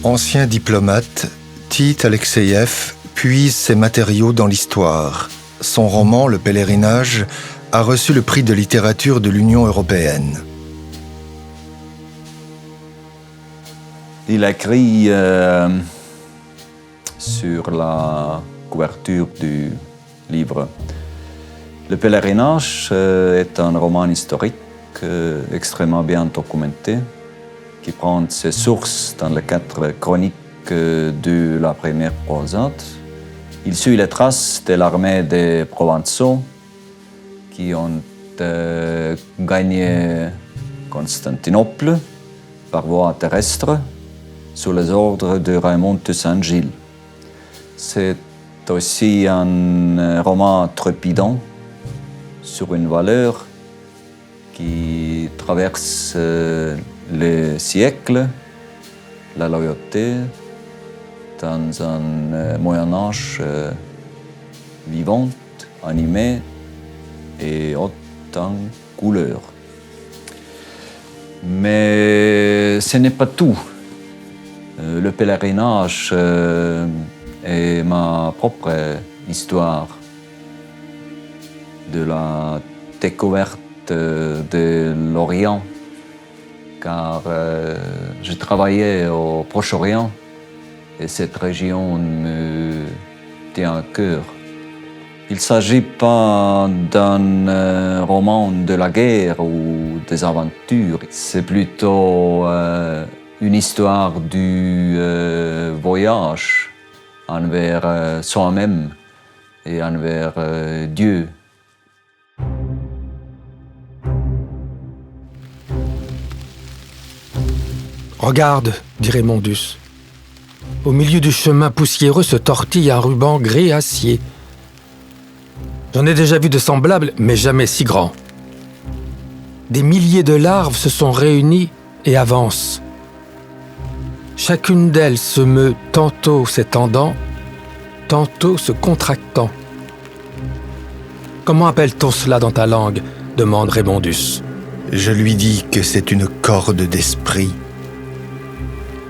Ancien diplomate, Tite Alexeïev puise ses matériaux dans l'histoire. Son roman, Le Pèlerinage, a reçu le prix de littérature de l'Union européenne. Il a écrit sur la couverture du livre. Le Pèlerinage est un roman historique extrêmement bien documenté qui prend ses sources dans les 4 chroniques de la première croisade. Il suit les traces de l'armée des Provençaux qui ont gagné Constantinople par voie terrestre sous les ordres de Raymond de Saint-Gilles. C'est aussi un roman trépidant sur une valeur qui traverse les siècles, la loyauté dans un Moyen-Âge vivant, animé et haute en couleurs. Mais ce n'est pas tout. Le pèlerinage est ma propre histoire de la découverte de l'Orient, car je travaillais au Proche-Orient et cette région me tient à cœur. Il ne s'agit pas d'un roman de la guerre ou des aventures, c'est plutôt une histoire du voyage envers soi-même et envers Dieu. Regarde, dit Raymondus. Au milieu du chemin poussiéreux se tortille un ruban gris acier. J'en ai déjà vu de semblables, mais jamais si grands. Des milliers de larves se sont réunies et avancent. Chacune d'elles se meut tantôt s'étendant, tantôt se contractant. Comment appelle-t-on cela dans ta langue ? Demande Raymondus. Je lui dis que c'est une corde d'esprit.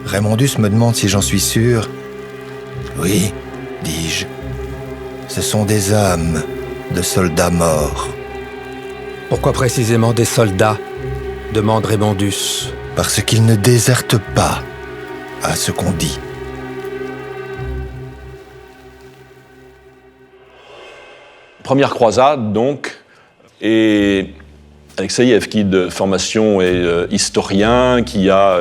Raymondus me demande si j'en suis sûr. Oui, dis-je. Ce sont des âmes de soldats morts. Pourquoi précisément des soldats ? Demande Raymondus. Parce qu'ils ne désertent pas à ce qu'on dit. Première croisade, donc, et Alexeïev, qui de formation est historien, qui a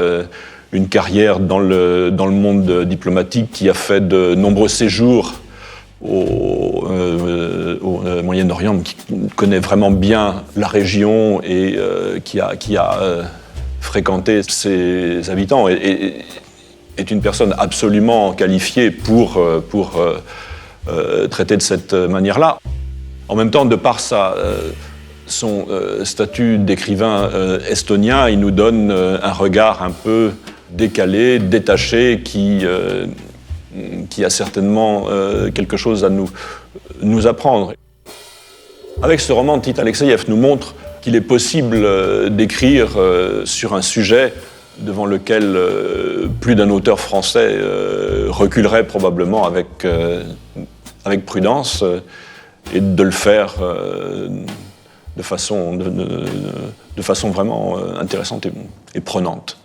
une carrière dans le monde diplomatique, qui a fait de nombreux séjours au Moyen-Orient, qui connaît vraiment bien la région et qui a fréquenté ses habitants, est une personne absolument qualifiée pour traiter de cette manière-là. En même temps, de par son statut d'écrivain estonien, il nous donne un regard un peu décalé, détaché, qui a certainement quelque chose à nous apprendre. Avec ce roman, Tite Alexeïev nous montre qu'il est possible d'écrire sur un sujet devant lequel plus d'un auteur français reculerait probablement avec prudence, et de le faire de façon vraiment intéressante et prenante.